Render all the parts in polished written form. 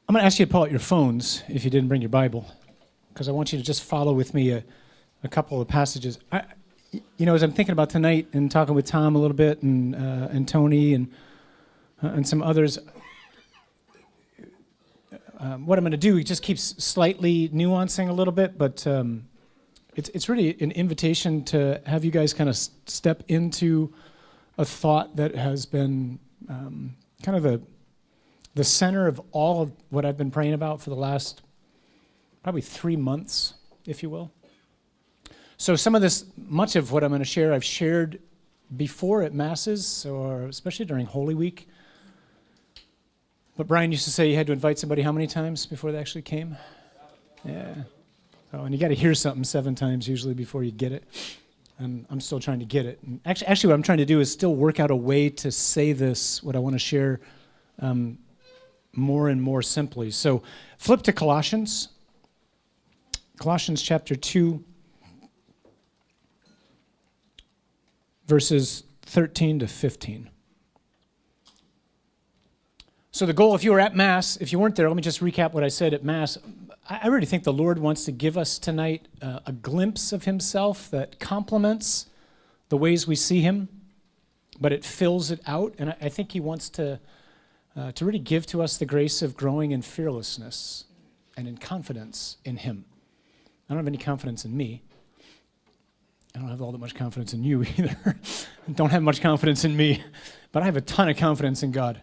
I'm going to ask you to pull out your phones if you didn't bring your Bible, because I want you to just follow with me a couple of passages. As I'm thinking about tonight and talking with Tom a little bit and Tony and some others, what I'm going to do, it just keeps slightly nuancing a little bit, but it's really an invitation to have you guys kind of step into a thought that has been kind of the center of all of what I've been praying about for the last probably 3 months, if you will. So much of what I'm going to share, I've shared before at Masses, or especially during Holy Week. But Brian used to say you had to invite somebody how many times before they actually came? Yeah. Oh, and you got to hear something 7 times usually before you get it. And I'm still trying to get it. And actually, what I'm trying to do is still work out a way to say this, what I want to share, more and more simply. So flip to Colossians chapter 2, verses 13 to 15. So the goal, if you were at Mass, if you weren't there, let me just recap what I said at Mass. I really think the Lord wants to give us tonight a glimpse of himself that complements the ways we see him, but it fills it out. And I think he wants to really give to us the grace of growing in fearlessness and in confidence in him. I don't have any confidence in me. I don't have all that much confidence in you either. I don't have much confidence in me, but I have a ton of confidence in God.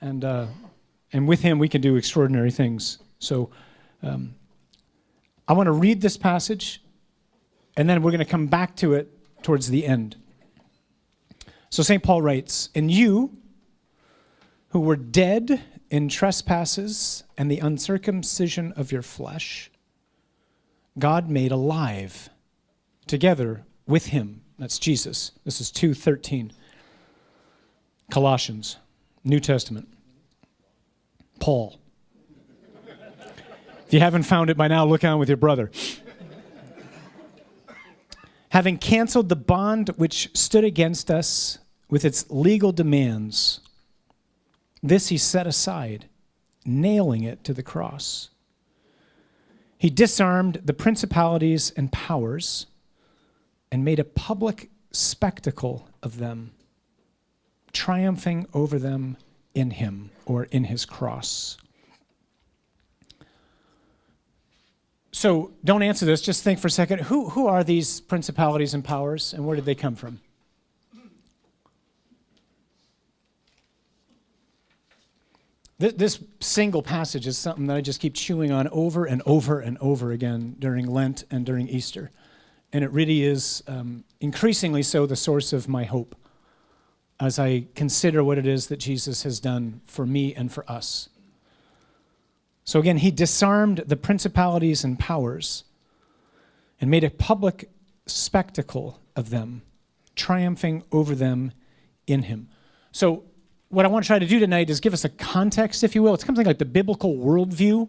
And with him, we can do extraordinary things. So I want to read this passage, and then we're going to come back to it towards the end. So St. Paul writes, "And you, who were dead in trespasses and the uncircumcision of your flesh, God made alive together with him." That's Jesus. This is 2:13. Colossians, New Testament. Paul. If you haven't found it by now, look on with your brother. "Having canceled the bond which stood against us with its legal demands, this he set aside, nailing it to the cross. He disarmed the principalities and powers and made a public spectacle of them, triumphing over them in him," or in his cross. So don't answer this, just think for a second. Who are these principalities and powers, and where did they come from? This single passage is something that I just keep chewing on over and over and over again during Lent and during Easter. And it really is increasingly so the source of my hope as I consider what it is that Jesus has done for me and for us. So again, he disarmed the principalities and powers and made a public spectacle of them, triumphing over them in him. So what I want to try to do tonight is give us a context, if you will. It's something like the biblical worldview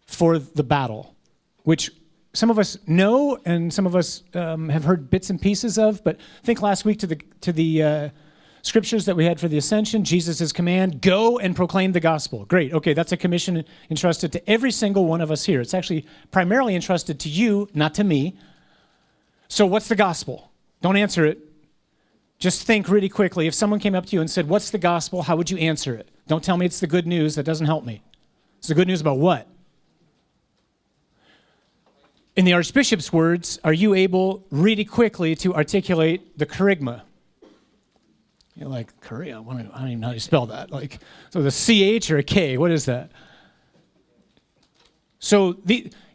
for the battle, which some of us know and some of us have heard bits and pieces of, but think last week to the scriptures that we had for the ascension, Jesus' command, go and proclaim the gospel. Great, okay, that's a commission entrusted to every single one of us here. It's actually primarily entrusted to you, not to me. So what's the gospel? Don't answer it. Just think really quickly. If someone came up to you and said, what's the gospel? How would you answer it? Don't tell me it's the good news. That doesn't help me. It's the good news about what? In the Archbishop's words, are you able really quickly to articulate the kerygma? You're like, Korea? I don't even know how you spell that. So the CH or a K, what is that? So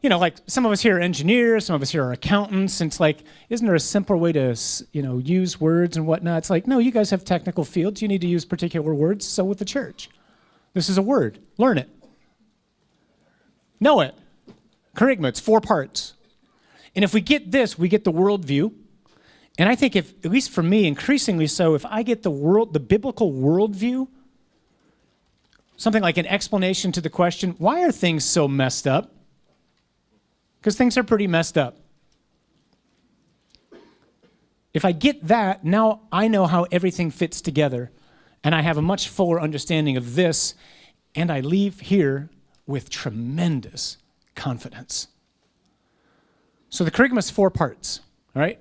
like some of us here are engineers, some of us here are accountants, and it's like, isn't there a simpler way to, use words and whatnot? It's like, no, you guys have technical fields. You need to use particular words. So with the church, this is a word. Learn it. Know it. Kerygma, it's 4 parts. And if we get this, we get the worldview. And I think at least for me, increasingly so, if I get the biblical worldview, something like an explanation to the question, why are things so messed up? Because things are pretty messed up. If I get that, now I know how everything fits together, and I have a much fuller understanding of this, and I leave here with tremendous confidence. So the charisma is 4 parts, all right?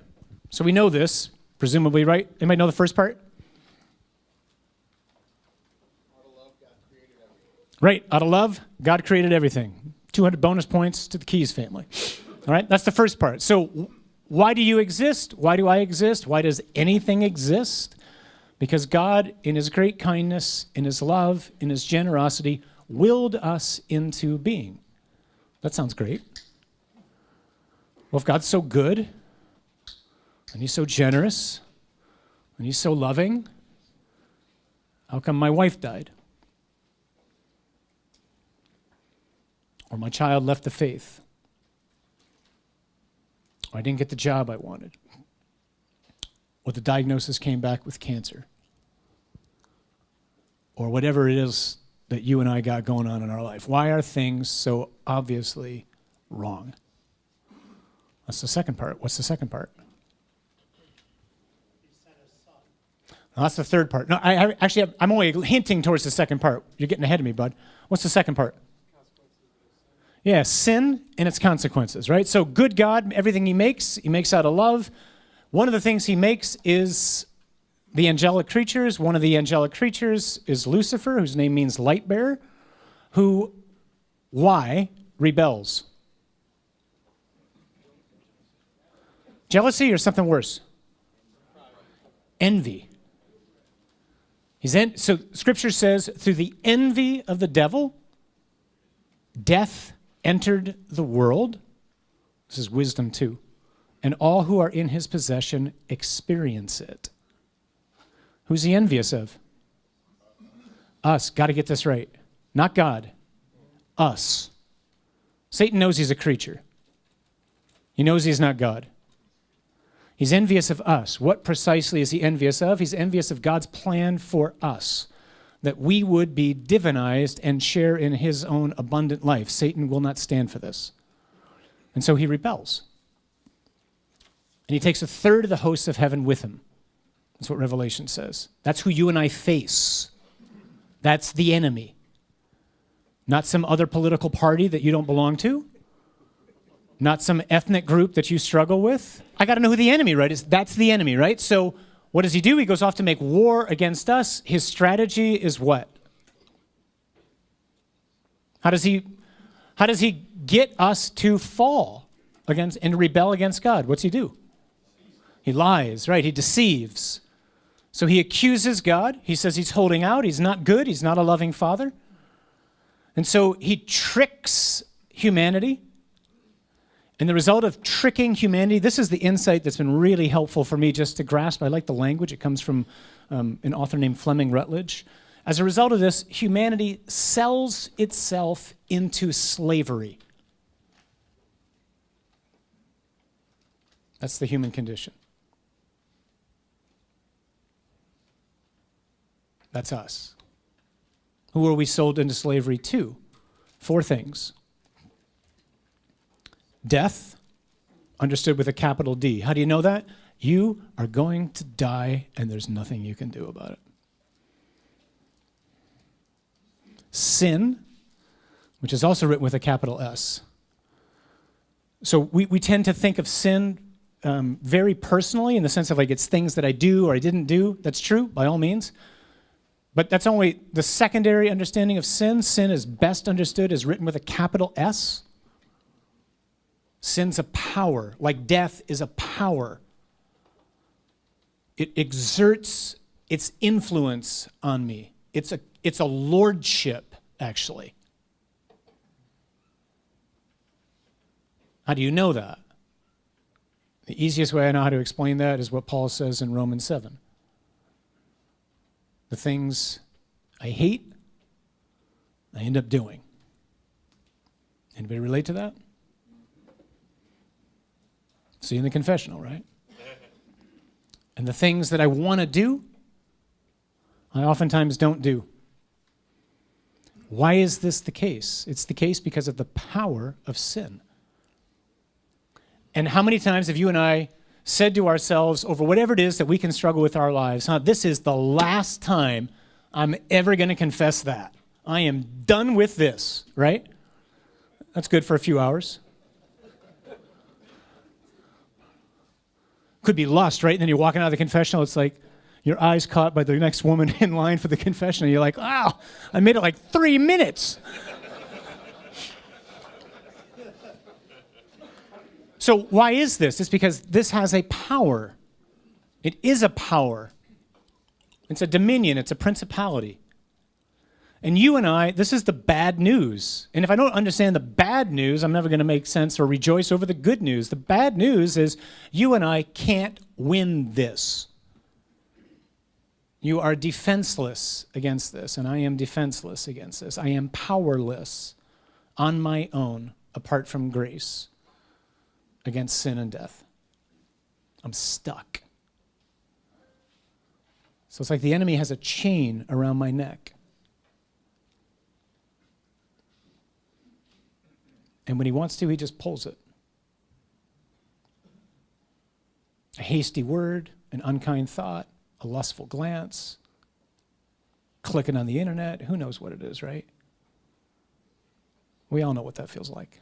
So we know this, presumably, right? Anybody know the first part? Right, out of love, God created everything. 200 bonus points to the Keys family. All right, that's the first part. So why do you exist? Why do I exist? Why does anything exist? Because God, in his great kindness, in his love, in his generosity, willed us into being. That sounds great. Well, if God's so good, and he's so generous, and he's so loving, how come my wife died? Or my child left the faith? Or I didn't get the job I wanted? Or the diagnosis came back with cancer? Or whatever it is that you and I got going on in our life. Why are things so obviously wrong? That's the second part. What's the second part? No, that's the third part. No, I'm only hinting towards the second part. You're getting ahead of me, bud. What's the second part? Yeah, sin and its consequences, right? So good God, everything he makes out of love. One of the things he makes is the angelic creatures. One of the angelic creatures is Lucifer, whose name means light bearer, who, why, rebels. Jealousy or something worse? Envy. So Scripture says, through the envy of the devil, death entered the world. This is wisdom too. And all who are in his possession experience it. Who's he envious of? Us. Got to get this right. Not God. Us. Satan knows he's a creature. He knows he's not God. He's envious of us. What precisely is he envious of? He's envious of God's plan for us, that we would be divinized and share in his own abundant life. Satan will not stand for this. And so he rebels. And he takes 1/3 of the hosts of heaven with him. That's what Revelation says. That's who you and I face. That's the enemy. Not some other political party that you don't belong to. Not some ethnic group that you struggle with. I got to know who the enemy, right, is. That's the enemy, right? So what does he do? He goes off to make war against us. His strategy is what? How does he get us to fall against and rebel against God? What's he do? He lies, right? He deceives. So he accuses God. He says he's holding out. He's not good. He's not a loving father. And so he tricks humanity. And the result of tricking humanity, this is the insight that's been really helpful for me just to grasp. I like the language. It comes from an author named Fleming Rutledge. As a result of this, humanity sells itself into slavery. That's the human condition. That's us. Who are we sold into slavery to? 4 things. Death, understood with a capital D. How do you know that? You are going to die, and there's nothing you can do about it. Sin, which is also written with a capital S. So we tend to think of sin very personally in the sense of like it's things that I do or I didn't do. That's true, by all means. But that's only the secondary understanding of sin. Sin is best understood as written with a capital S. Sin's a power, like death is a power. It exerts its influence on me. It's a lordship, actually. How do you know that? The easiest way I know how to explain that is what Paul says in Romans 7. The things I hate, I end up doing. Anybody relate to that? See in the confessional, right? And the things that I want to do, I oftentimes don't do. Why is this the case? It's the case because of the power of sin. And how many times have you and I said to ourselves over whatever it is that we can struggle with our lives, this is the last time I'm ever going to confess that. I am done with this, right? That's good for a few hours. Could be lust, right? And then you're walking out of the confessional, it's like your eyes caught by the next woman in line for the confessional. You're like, wow, I made it like 3 minutes. So why is this? It's because this has a power. It is a power. It's a dominion. It's a principality. And you and I, this is the bad news. And if I don't understand the bad news, I'm never going to make sense or rejoice over the good news. The bad news is you and I can't win this. You are defenseless against this, and I am defenseless against this. I am powerless on my own, apart from grace, against sin and death. I'm stuck. So it's like the enemy has a chain around my neck. And when he wants to, he just pulls it. A hasty word, an unkind thought, a lustful glance, clicking on the internet, who knows what it is, right? We all know what that feels like.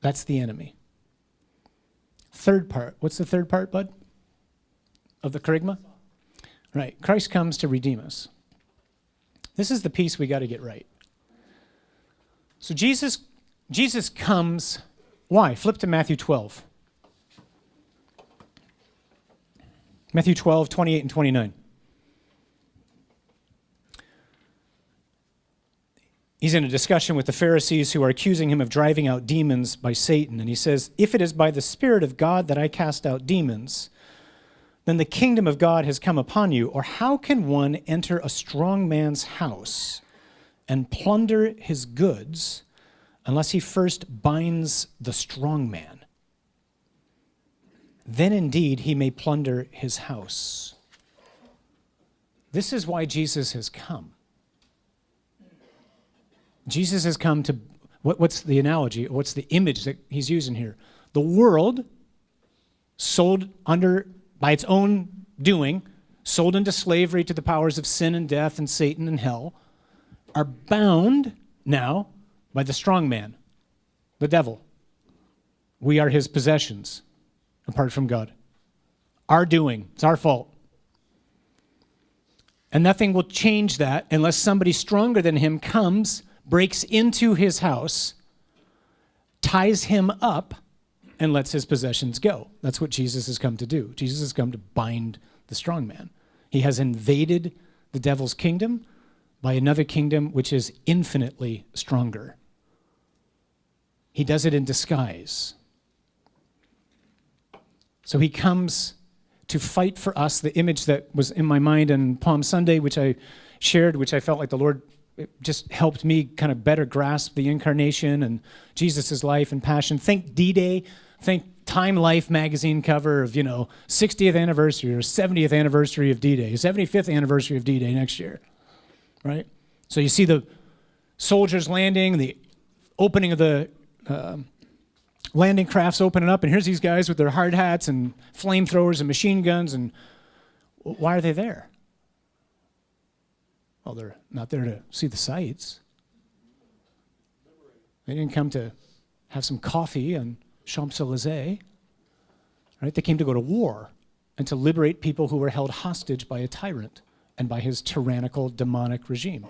That's the enemy. Third part. What's the third part, bud? Of the kerygma? Right. Christ comes to redeem us. This is the piece we got to get right. So Jesus comes. Why? Flip to Matthew 12. Matthew 12, 28 and 29. He's in a discussion with the Pharisees who are accusing him of driving out demons by Satan. And he says, if it is by the Spirit of God that I cast out demons, then the kingdom of God has come upon you. Or how can one enter a strong man's house and plunder his goods unless he first binds the strong man? Then indeed he may plunder his house. This is why Jesus has come. Jesus has come to, what's the analogy? What's the image that he's using here? The world, sold under, by its own doing, sold into slavery to the powers of sin and death and Satan and hell, are bound now by the strong man, the devil. We are his possessions, apart from God. Our doing, it's our fault. And nothing will change that unless somebody stronger than him comes, breaks into his house, ties him up, and lets his possessions go. That's what Jesus has come to do. Jesus has come to bind the strong man. He has invaded the devil's kingdom by another kingdom which is infinitely stronger. He does it in disguise. So he comes to fight for us. The image that was in my mind on Palm Sunday, which I shared, which I felt like the Lord just helped me kind of better grasp the incarnation and Jesus' life and passion. Think D-Day, think Time Life magazine cover of, 60th anniversary or 70th anniversary of D-Day, 75th anniversary of D-Day next year, right? So you see the soldiers landing, the opening of the landing crafts opening up, and here's these guys with their hard hats and flamethrowers and machine guns, and why are they there? Well, they're not there to see the sights. They didn't come to have some coffee on Champs-Élysées, right? They came to go to war and to liberate people who were held hostage by a tyrant and by his tyrannical, demonic regime.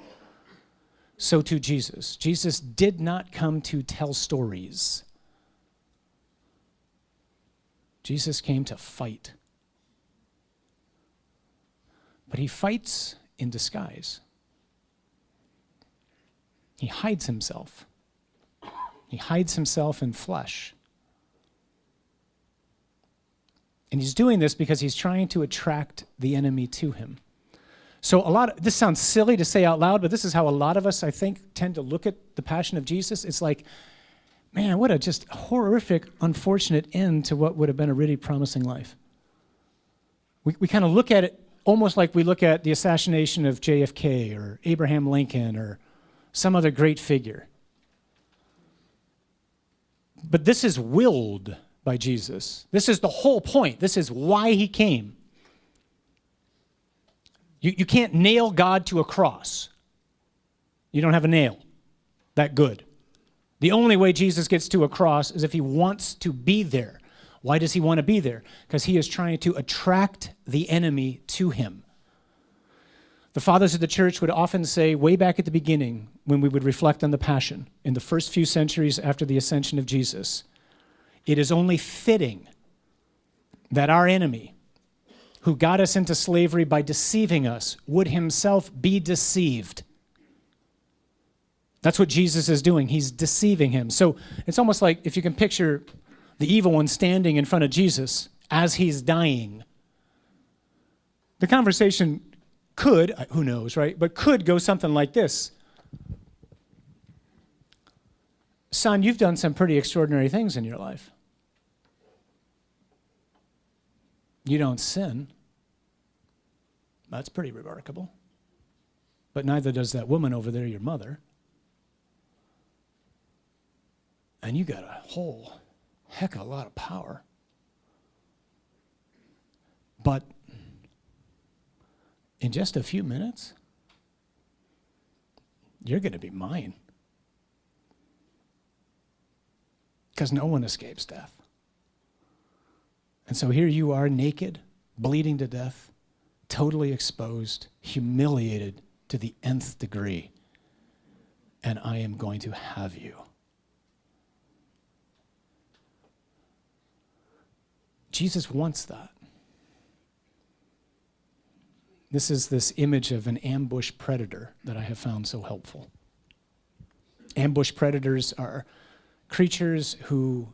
So too Jesus. Jesus did not come to tell stories. Jesus came to fight. But he fights in disguise. He hides himself. He hides himself in flesh. And he's doing this because he's trying to attract the enemy to him. So this sounds silly to say out loud, but this is how a lot of us, I think, tend to look at the passion of Jesus. It's like, man, what a just horrific, unfortunate end to what would have been a really promising life. We kind of look at it almost like we look at the assassination of JFK or Abraham Lincoln or some other great figure. But this is willed by Jesus. This is the whole point. This is why he came. You can't nail God to a cross. You don't have a nail that good. The only way Jesus gets to a cross is if he wants to be there. Why does he want to be there? Because he is trying to attract the enemy to him. The fathers of the church would often say, way back at the beginning, when we would reflect on the Passion, in the first few centuries after the ascension of Jesus, it is only fitting that our enemy, who got us into slavery by deceiving us, would himself be deceived. That's what Jesus is doing. He's deceiving him. So it's almost like if you can picture the evil one standing in front of Jesus as he's dying. The conversation could, who knows, right? But could go something like this. Son, you've done some pretty extraordinary things in your life. You don't sin. That's pretty remarkable. But neither does that woman over there, your mother. And you got a whole heck of a lot of power. But in just a few minutes, you're going to be mine. Because no one escapes death. And so here you are, naked, bleeding to death, totally exposed, humiliated to the nth degree. And I am going to have you. Jesus wants that. This is this image of an ambush predator that I have found so helpful. Ambush predators are creatures who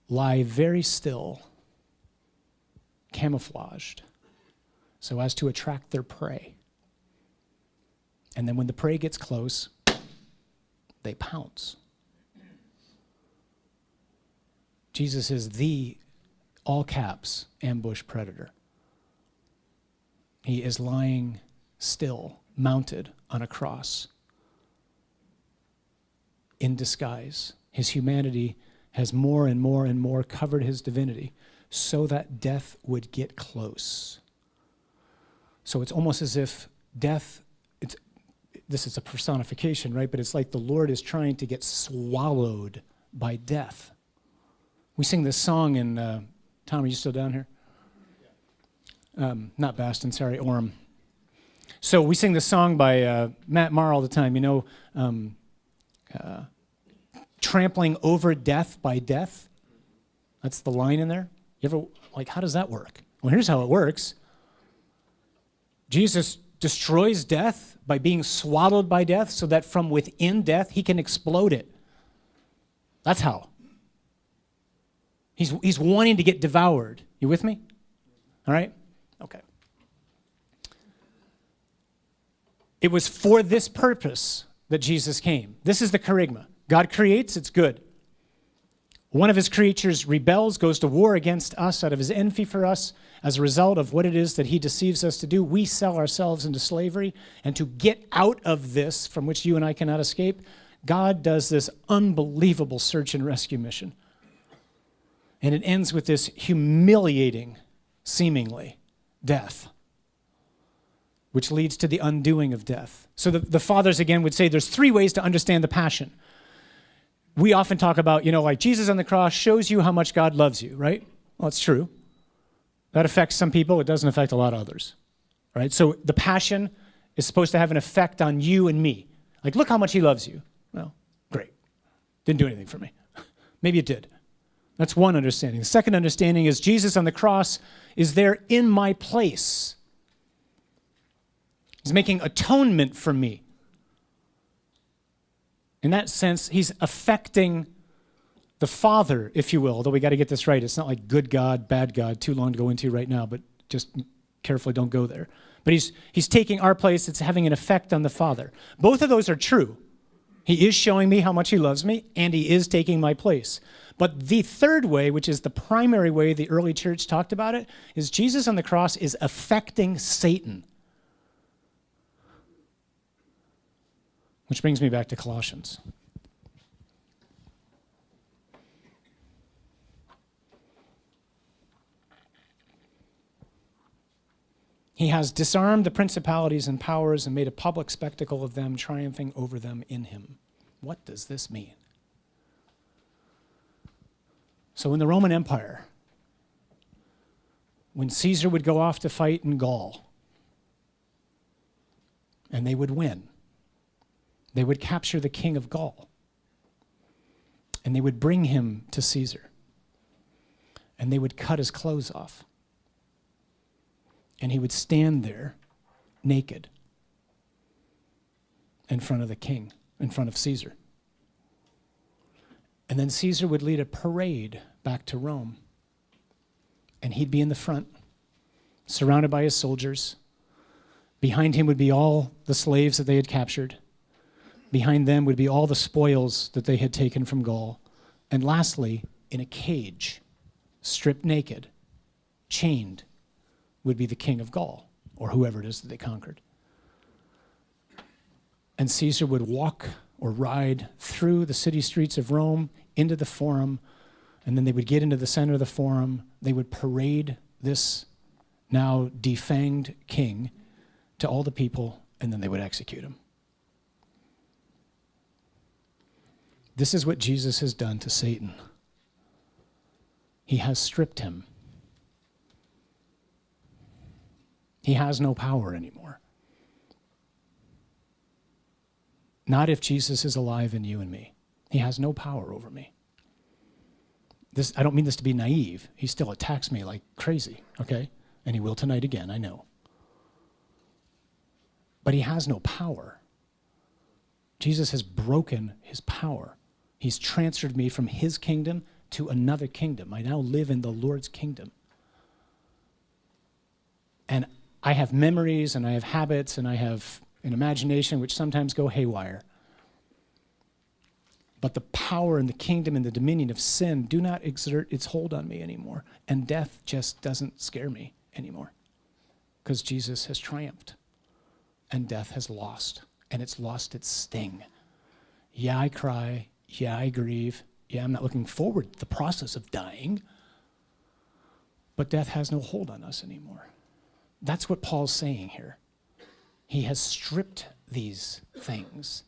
lie very still, camouflaged, so as to attract their prey. And then when the prey gets close, they pounce. Jesus is the, all caps, ambush predator. He is lying still, mounted on a cross, in disguise. His humanity has more and more and more covered his divinity so that death would get close. So it's almost as if death, this is a personification, right? But it's like the Lord is trying to get swallowed by death. We sing this song in, Tom, are you still down here? Not Baston, sorry, Orem. So we sing this song by Matt Maher all the time, you know, trampling over death by death. That's the line in there. You ever, like, how does that work? Well, here's how it works. Jesus destroys death by being swallowed by death so that from within death, he can explode it. That's how. He's wanting to get devoured. You with me? All right? Okay. It was for this purpose that Jesus came. This is the charisma. God creates, it's good. One of his creatures rebels, goes to war against us out of his envy for us. As a result of what it is that he deceives us to do, we sell ourselves into slavery. And to get out of this, from which you and I cannot escape, God does this unbelievable search and rescue mission. And it ends with this humiliating, seemingly, death, which leads to the undoing of death. So the fathers, again, would say there's three ways to understand the Passion. We often talk about, you know, like Jesus on the cross shows you how much God loves you, right? Well, it's true. That affects some people. It doesn't affect a lot of others, right? So the Passion is supposed to have an effect on you and me. Like, look how much he loves you. Well, great. Didn't do anything for me. Maybe it did. That's one understanding. The second understanding is Jesus on the cross is there in my place. He's making atonement for me. In that sense, he's affecting the Father, if you will, although we got to get this right. It's not like good God, bad God, too long to go into right now, but just carefully don't go there. But he's taking our place. It's having an effect on the Father. Both of those are true. He is showing me how much he loves me, and he is taking my place. But the third way, which is the primary way the early church talked about it, is Jesus on the cross is affecting Satan. Which brings me back to Colossians. He has disarmed the principalities and powers and made a public spectacle of them, triumphing over them in him. What does this mean? So in the Roman Empire, when Caesar would go off to fight in Gaul, and they would win, they would capture the king of Gaul, and they would bring him to Caesar, and they would cut his clothes off, and he would stand there naked in front of the king, in front of Caesar. And then Caesar would lead a parade back to Rome. And he'd be in the front, surrounded by his soldiers. Behind him would be all the slaves that they had captured. Behind them would be all the spoils that they had taken from Gaul. And lastly, in a cage, stripped naked, chained, would be the king of Gaul, or whoever it is that they conquered. And Caesar would walk or ride through the city streets of Rome into the forum, and then they would get into the center of the forum. They would parade this now defanged king to all the people, and then they would execute him. This is what Jesus has done to Satan. He has stripped him. He has no power anymore. Not if Jesus is alive in you and me. He has no power over me. I don't mean this to be naive. He still attacks me like crazy, okay? And he will tonight again, I know. But he has no power. Jesus has broken his power. He's transferred me from his kingdom to another kingdom. I now live in the Lord's kingdom. And I have memories and I have habits and I have an imagination which sometimes go haywire. But the power and the kingdom and the dominion of sin do not exert its hold on me anymore. And death just doesn't scare me anymore. Because Jesus has triumphed. And death has lost. And it's lost its sting. Yeah, I cry. Yeah, I grieve. Yeah, I'm not looking forward to the process of dying. But death has no hold on us anymore. That's what Paul's saying here. He has stripped these things.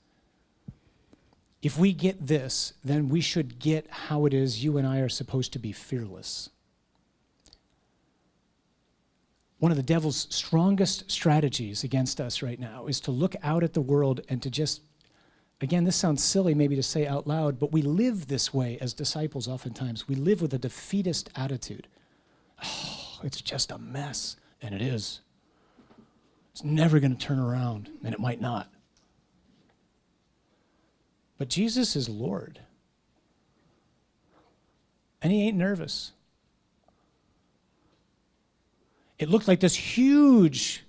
If we get this, then we should get how it is you and I are supposed to be fearless. One of the devil's strongest strategies against us right now is to look out at the world and to just, again, this sounds silly maybe to say out loud, but we live this way as disciples oftentimes. We live with a defeatist attitude. Oh, it's just a mess, and it is. It's never going to turn around, and it might not. But Jesus is Lord. And he ain't nervous. It looked like this huge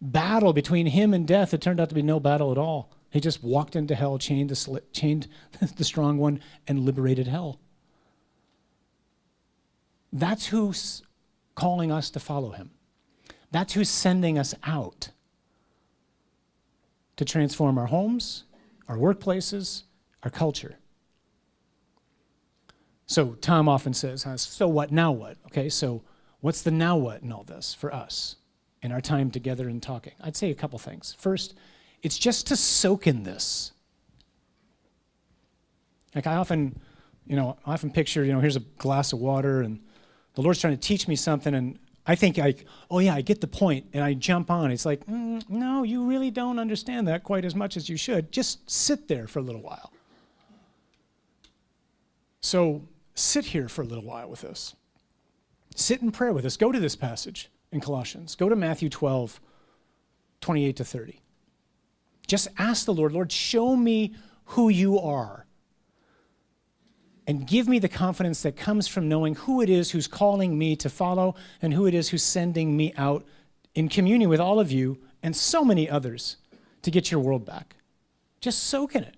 battle between him and death. It turned out to be no battle at all. He just walked into hell, chained the strong one, and liberated hell. That's who's calling us to follow him. That's who's sending us out to transform our homes, our workplaces, our culture. So Tom often says, so what, now what? Okay, so what's the now what in all this for us in our time together and talking? I'd say a couple things. First, it's just to soak in this. Like I often picture, here's a glass of water and the Lord's trying to teach me something and I think I get the point, and I jump on. It's like, no, you really don't understand that quite as much as you should. Just sit there for a little while. So sit here for a little while with us. Sit in prayer with us. Go to this passage in Colossians. Go to Matthew 12, 28 to 30. Just ask the Lord, show me who you are. And give me the confidence that comes from knowing who it is who's calling me to follow and who it is who's sending me out in communion with all of you and so many others to get your world back. Just soak in it.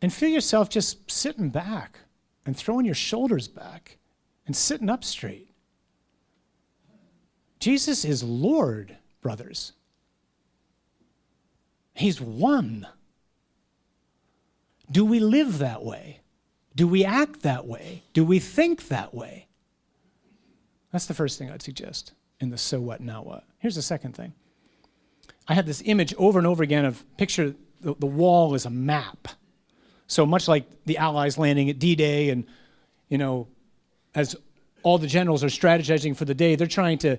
And feel yourself just sitting back and throwing your shoulders back and sitting up straight. Jesus is Lord, brothers. He's one. Do we live that way? Do we act that way? Do we think that way? That's the first thing I'd suggest. in the so what, now what. Here's the second thing. I had this image over and over again of picture the wall is a map. So much like the Allies landing at D-Day and, as all the generals are strategizing for the day, they're trying to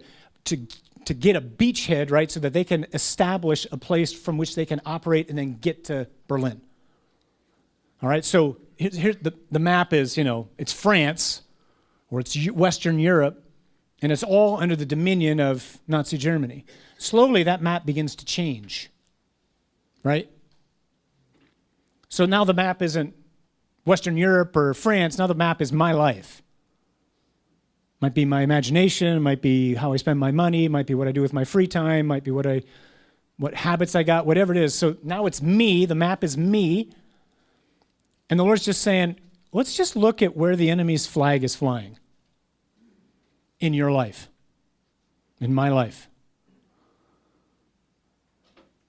get a beachhead, right, so that they can establish a place from which they can operate and then get to Berlin. All right, so here's the map is, it's France, or it's Western Europe, and it's all under the dominion of Nazi Germany. Slowly, that map begins to change, right? So now the map isn't Western Europe or France. Now the map is my life. Might be my imagination, might be how I spend my money, might be what I do with my free time, might be what habits I got, whatever it is. So now it's me, the map is me. And the Lord's just saying, let's just look at where the enemy's flag is flying in your life, in my life.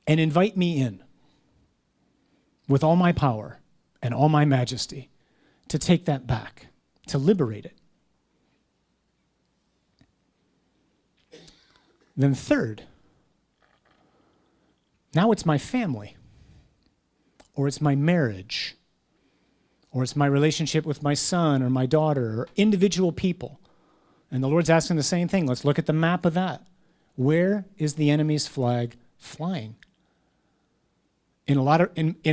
And invite me in with all my power and all my majesty to take that back, to liberate it. Then third, now it's my family, or it's my marriage, or it's my relationship with my son or my daughter, or individual people. And the Lord's asking the same thing. Let's look at the map of that. Where is the enemy's flag flying? In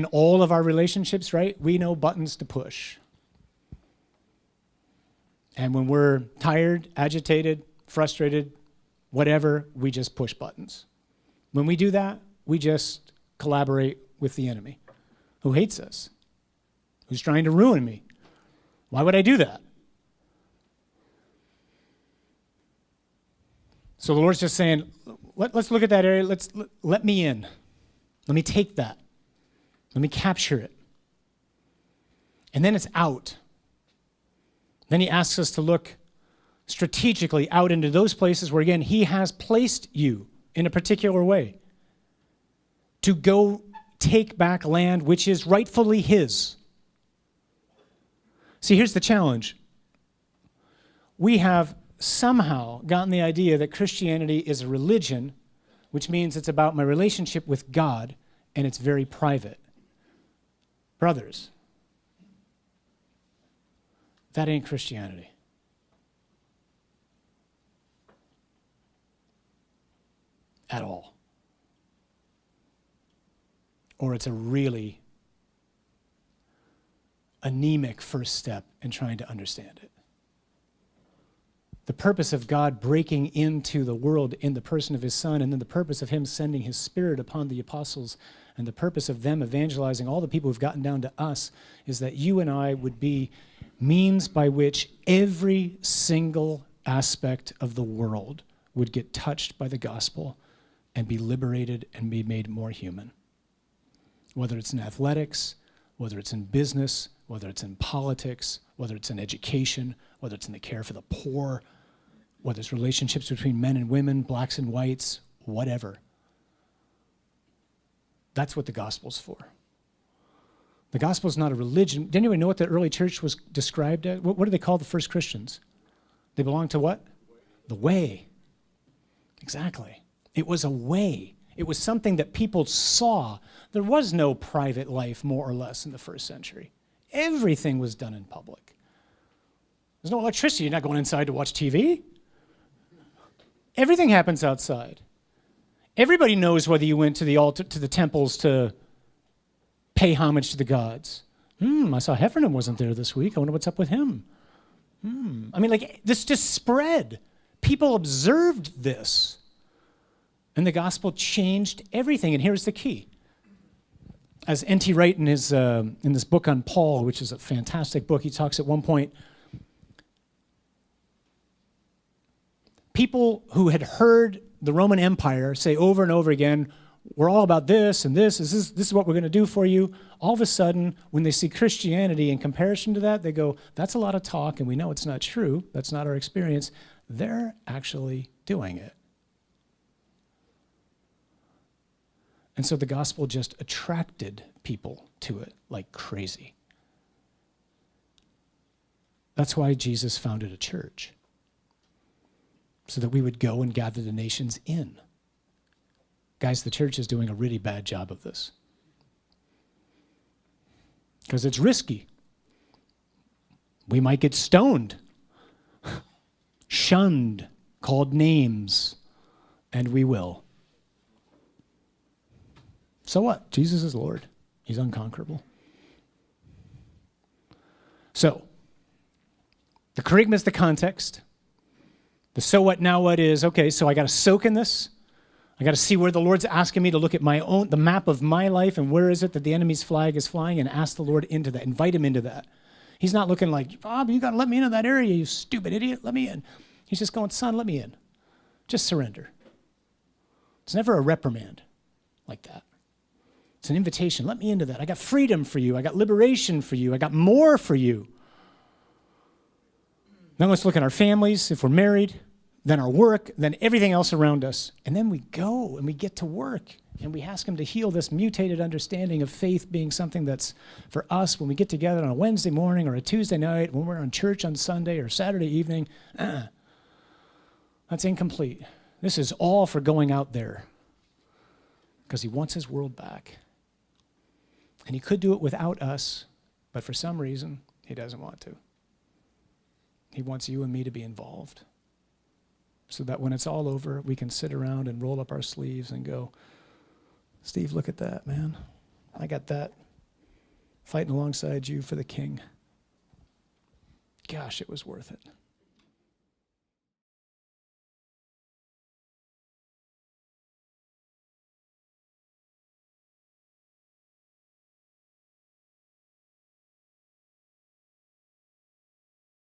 all of our relationships, right, we know buttons to push. And when we're tired, agitated, frustrated, whatever, we just push buttons. When we do that, we just collaborate with the enemy who hates us, who's trying to ruin me. Why would I do that? So the Lord's just saying, let's look at that area. Let me in. Let me take that. Let me capture it. And then it's out. Then he asks us to look strategically out into those places where, again, he has placed you in a particular way to go take back land which is rightfully his. See, here's the challenge. We have somehow gotten the idea that Christianity is a religion, which means it's about my relationship with God, and it's very private. Brothers, that ain't Christianity. At all. Or it's a really anemic first step in trying to understand it. The purpose of God breaking into the world in the person of his Son, and then the purpose of him sending his Spirit upon the apostles, and the purpose of them evangelizing all the people who've gotten down to us, is that you and I would be means by which every single aspect of the world would get touched by the gospel and be liberated and be made more human. Whether it's in athletics, whether it's in business, whether it's in politics, whether it's in education, whether it's in the care for the poor, whether it's relationships between men and women, blacks and whites, whatever. That's what the gospel's for. The gospel's not a religion. Did anyone know what the early church was described as? What do they call the first Christians? They belonged to what? The way. Exactly. It was a way. It was something that people saw. There was no private life, more or less, in the first century. Everything was done in public. There's no electricity. You're not going inside to watch TV. Everything happens outside. Everybody knows whether you went to the altar, to the temples to pay homage to the gods. I saw Heffernan wasn't there this week. I wonder what's up with him. I mean, like, this just spread. People observed this. And the gospel changed everything. And here's the key. As N.T. Wright in this book on Paul, which is a fantastic book, he talks at one point, people who had heard the Roman Empire say over and over again, we're all about this and this is what we're going to do for you. All of a sudden, when they see Christianity in comparison to that, they go, that's a lot of talk, and we know it's not true. That's not our experience. They're actually doing it. And so the gospel just attracted people to it like crazy. That's why Jesus founded a church. so that we would go and gather the nations in. Guys, the church is doing a really bad job of this. Because it's risky. We might get stoned, shunned, called names, and we will. So what? Jesus is Lord. He's unconquerable. So, the kerygma is the context. The so what, now what is, okay, so I got to soak in this. I got to see where the Lord's asking me to look at the map of my life, and where is it that the enemy's flag is flying, and ask the Lord into that, invite him into that. He's not looking like, Bob, you got to let me into that area, you stupid idiot, let me in. He's just going, son, let me in. Just surrender. It's never a reprimand like that. It's an invitation. Let me into that. I got freedom for you. I got liberation for you. I got more for you. Now let's look at our families, if we're married, then our work, then everything else around us. And then we go and we get to work and we ask him to heal this mutated understanding of faith being something that's for us when we get together on a Wednesday morning or a Tuesday night, when we're on church on Sunday or Saturday evening. That's incomplete. This is all for going out there because he wants his world back. And he could do it without us, but for some reason, he doesn't want to. He wants you and me to be involved so that when it's all over, we can sit around and roll up our sleeves and go, Steve, look at that, man. I got that. Fighting alongside you for the king. Gosh, it was worth it.